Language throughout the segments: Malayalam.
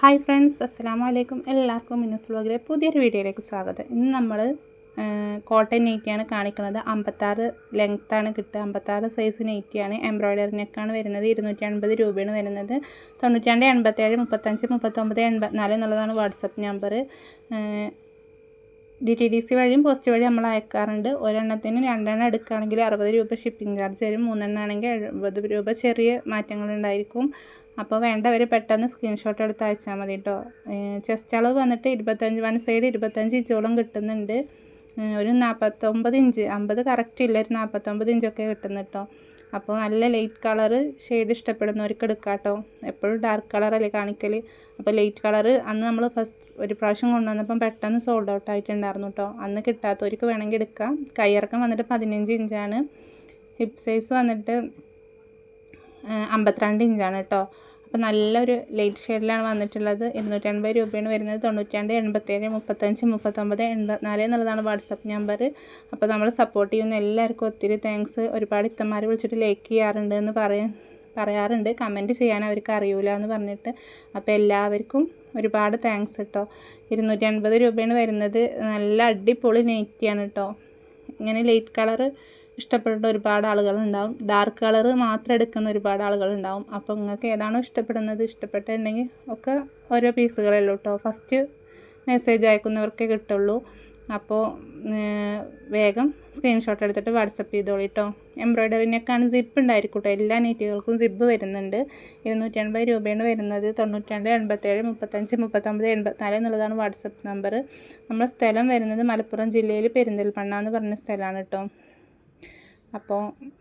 ഹായ് ഫ്രണ്ട്സ്, അസ്സലാമു അലൈക്കും. എല്ലാവർക്കും മിന്നൂസ് വ്ലോഗിലെ പുതിയൊരു വീഡിയോയിലേക്ക് സ്വാഗതം. ഇന്ന് നമ്മൾ കോട്ടൺ നെയ്റ്റിയാണ് കാണിക്കുന്നത്. 56 ലെങ്ത്താണ് കിട്ടുക. 56 സൈസ് നെയ്റ്റിയാണ്. എംബ്രോയ്ഡറി നെക്കാണ് വരുന്നത്. 250 രൂപയാണ് വരുന്നത്. 92 87 35 39 84 എന്നുള്ളതാണ് വാട്സപ്പ് നമ്പർ. DTDC വഴിയും പോസ്റ്റ് വഴി നമ്മൾ അയക്കാറുണ്ട്. ഒരെണ്ണത്തിന് 2 എണ്ണം എടുക്കുകയാണെങ്കിൽ 60 രൂപ ഷിപ്പിംഗ് ചാർജ് വരും. 3 എണ്ണം ആണെങ്കിൽ 70 രൂപ. ചെറിയ മാറ്റങ്ങളുണ്ടായിരിക്കും. അപ്പോൾ വേണ്ടവർ പെട്ടെന്ന് സ്ക്രീൻഷോട്ട് എടുത്ത് അയച്ചാൽ മതി കേട്ടോ. ചെസ്റ്റ് അളവ് വന്നിട്ട് 25, വൺ സൈഡ് 25 ഇഞ്ചോളം കിട്ടുന്നുണ്ട്. ഒരു 49 ഇഞ്ച്, 50 കറക്റ്റ് ഇല്ല, ഒരു 49 ഇഞ്ചൊക്കെ കിട്ടുന്നു കേട്ടോ. അപ്പോൾ നല്ല ലൈറ്റ് കളറ് ഷെയ്ഡ് ഇഷ്ടപ്പെടുന്നവർക്ക് എടുക്കാം കേട്ടോ. എപ്പോഴും ഡാർക്ക് കളറല്ലേ കാണിക്കൽ. അപ്പോൾ ലൈറ്റ് കളറ് അന്ന് നമ്മൾ ഒരു പ്രാവശ്യം കൊണ്ടുവന്നപ്പം പെട്ടെന്ന് സോൾഡ് ഔട്ട് ആയിട്ടുണ്ടായിരുന്നു കേട്ടോ. അന്ന് കിട്ടാത്തവർക്ക് വേണമെങ്കിൽ എടുക്കാം. കൈയിറക്കം വന്നിട്ട് 15 ഇഞ്ചാണ്. ഹിപ്പ് സൈസ് വന്നിട്ട് 52 ഇഞ്ചാണ് കേട്ടോ. അപ്പോൾ നല്ലൊരു ലൈറ്റ് ഷെയ്ഡിലാണ് വന്നിട്ടുള്ളത്. 280 രൂപയാണ് വരുന്നത്. 92 87 35 39 84 എന്നുള്ളതാണ് വാട്സപ്പ് നമ്പർ. അപ്പോൾ നമ്മൾ സപ്പോർട്ട് ചെയ്യുന്ന എല്ലാവർക്കും ഒത്തിരി താങ്ക്സ്. ഒരുപാട് ഇത്തമാർ വിളിച്ചിട്ട് ലൈക്ക് ചെയ്യാറുണ്ട് എന്ന് പറയാറുണ്ട്. കമൻറ്റ് ചെയ്യാൻ അവർക്ക് അറിയില്ല എന്ന് പറഞ്ഞിട്ട്. അപ്പോൾ എല്ലാവർക്കും ഒരുപാട് താങ്ക്സ് കേട്ടോ. 280 രൂപയാണ് വരുന്നത്. നല്ല അടിപൊളി നെയ്റ്റിയാണ് കേട്ടോ. ഇങ്ങനെ ലൈറ്റ് കളറ് ഇഷ്ടപ്പെടുന്ന ഒരുപാട് ആളുകളുണ്ടാവും. ഡാർക്ക് കളറ് മാത്രം എടുക്കുന്ന ഒരുപാട് ആളുകളുണ്ടാവും. അപ്പോൾ നിങ്ങൾക്ക് ഏതാണോ ഇഷ്ടപ്പെട്ടിട്ടുണ്ടെങ്കിൽ ഒക്കെ ഓരോ പീസുകളല്ലോ കേട്ടോ. ഫസ്റ്റ് മെസ്സേജ് അയക്കുന്നവർക്കേ കിട്ടുള്ളൂ. അപ്പോൾ വേഗം സ്ക്രീൻഷോട്ട് എടുത്തിട്ട് വാട്സപ്പ് ചെയ്തോളൂ കേട്ടോ. എംബ്രോയ്ഡറിനൊക്കെയാണ് സിപ്പ് ഉണ്ടായിരിക്കും കേട്ടോ. എല്ലാ നെറ്റുകൾക്കും സിപ്പ് വരുന്നുണ്ട്. 280 രൂപയാണ് വരുന്നത്. 92 87 35 39 84 എന്നുള്ളതാണ് വാട്സപ്പ് നമ്പർ. നമ്മുടെ സ്ഥലം വരുന്നത് മലപ്പുറം ജില്ലയിൽ പെരിന്തൽമണ്ണ എന്ന് പറഞ്ഞ സ്ഥലമാണ് കേട്ടോ. അപ്പോൾ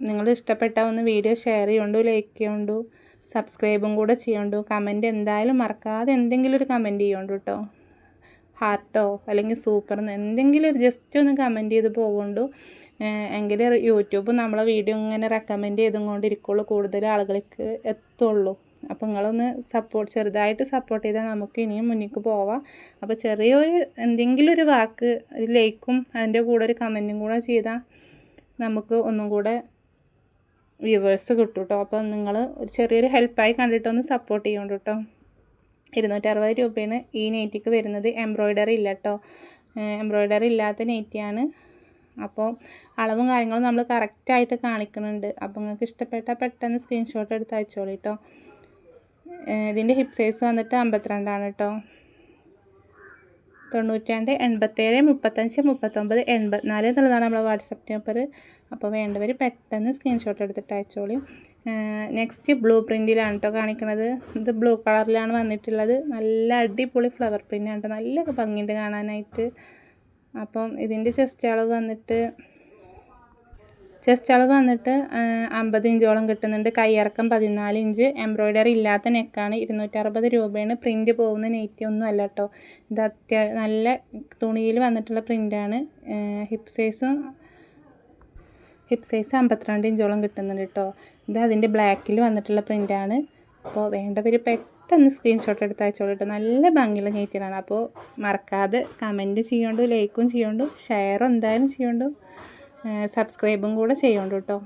നിങ്ങൾ ഇഷ്ടപ്പെട്ടാൽ ഒന്ന് വീഡിയോ ഷെയർ ചെയ്യുന്നുണ്ടോ, ലൈക്ക് ചെയ്യുന്നുണ്ടോ, സബ്സ്ക്രൈബും കൂടെ ചെയ്യുന്നുണ്ടോ. കമൻറ്റ് എന്തായാലും മറക്കാതെ എന്തെങ്കിലും ഒരു കമൻറ്റ് ചെയ്യുന്നുണ്ടോ കേട്ടോ. ഹാർട്ടോ അല്ലെങ്കിൽ സൂപ്പർന്ന് എന്തെങ്കിലും ഒരു ജസ്റ്റ് ഒന്ന് കമൻറ്റ് ചെയ്ത് പോകുന്നുണ്ടോ. എങ്കിൽ യൂട്യൂബ് നമ്മളെ വീഡിയോ ഇങ്ങനെ റെക്കമെൻഡ് ചെയ്തുകൊണ്ടിരിക്കുള്ളൂ, കൂടുതൽ ആളുകൾക്ക് എത്തുള്ളൂ. അപ്പോൾ നിങ്ങളൊന്ന് ചെറുതായിട്ട് സപ്പോർട്ട് ചെയ്താൽ നമുക്ക് ഇനിയും മുന്നിലേക്ക് പോവാം. അപ്പോൾ ചെറിയൊരു എന്തെങ്കിലും ഒരു വാക്ക്, ഒരു ലൈക്കും അതിൻ്റെ കൂടെ ഒരു കമൻറ്റും കൂടെ ചെയ്താൽ നമുക്ക് ഒന്നും കൂടെ വ്യൂവേഴ്സ് കിട്ടും കേട്ടോ. അപ്പോൾ നിങ്ങൾ ഒരു ചെറിയൊരു ഹെൽപ്പായി കണ്ടിട്ടൊന്ന് സപ്പോർട്ട് ചെയ്യുന്നുണ്ട് കേട്ടോ. 260 രൂപയാണ് ഈ നെയ്റ്റിക്ക് വരുന്നത്. എംബ്രോയ്ഡറി ഇല്ല കേട്ടോ. എംബ്രോയ്ഡറി ഇല്ലാത്ത നെയ്റ്റിയാണ്. അപ്പോൾ അളവും കാര്യങ്ങളും നമ്മൾ കറക്റ്റായിട്ട് കാണിക്കുന്നുണ്ട്. അപ്പോൾ നിങ്ങൾക്ക് ഇഷ്ടപ്പെട്ടാൽ പെട്ടെന്ന് സ്ക്രീൻഷോട്ട് എടുത്ത് അയച്ചോളൂ കേട്ടോ. ഇതിൻ്റെ ഹിപ്പ് സൈസ് വന്നിട്ട് 52 ആണ് കേട്ടോ. 92 87 35 39 84 എന്നുള്ളതാണ് നമ്മളെ വാട്സപ്പ് നമ്പർ. അപ്പോൾ വേണ്ടവർ പെട്ടെന്ന് സ്ക്രീൻഷോട്ട് എടുത്തിട്ട് അയച്ചോളൂ. നെക്സ്റ്റ് ബ്ലൂ പ്രിൻറ്റിലാണ് കേട്ടോ കാണിക്കുന്നത്. ഇത് ബ്ലൂ കളറിലാണ് വന്നിട്ടുള്ളത്. നല്ല അടിപൊളി ഫ്ലവർ പ്രിൻ്റാണ് കേട്ടോ. നല്ല ഭംഗിയുണ്ട് കാണാനായിട്ട്. അപ്പം ഇതിൻ്റെ ചെസ്റ്റ് അളവ് വന്നിട്ട് 50 ഇഞ്ചോളം കിട്ടുന്നുണ്ട്. കൈയിറക്കം 14 ഇഞ്ച്. എംബ്രോയ്ഡറി ഇല്ലാത്ത നെക്കാണ്. 260 രൂപയാണ്. പ്രിൻറ്റ് പോകുന്ന നെയ്റ്റി ഒന്നും അല്ല കേട്ടോ. ഇത് നല്ല തുണിയിൽ വന്നിട്ടുള്ള പ്രിൻ്റാണ്. ഹിപ്പ് സൈസ് 52 ഇഞ്ചോളം കിട്ടുന്നുണ്ട് കേട്ടോ. ഇത് അതിൻ്റെ ബ്ലാക്കിൽ വന്നിട്ടുള്ള പ്രിൻ്റാണ്. അപ്പോൾ വേണ്ടവർ പെട്ടെന്ന് സ്ക്രീൻഷോട്ട് എടുത്ത് അയച്ചോളൂ കേട്ടോ. നല്ല ഭംഗിയുള്ള നെയ്റ്റിലാണ്. അപ്പോൾ മറക്കാതെ കമൻറ്റ് ചെയ്യുന്നുണ്ട്, ലൈക്കും ചെയ്യുന്നുണ്ട്, ഷെയറും എന്തായാലും ചെയ്യുന്നുണ്ട്, സബ്സ്ക്രൈബും കൂടെ ചെയ്യുന്നുണ്ട് കേട്ടോ.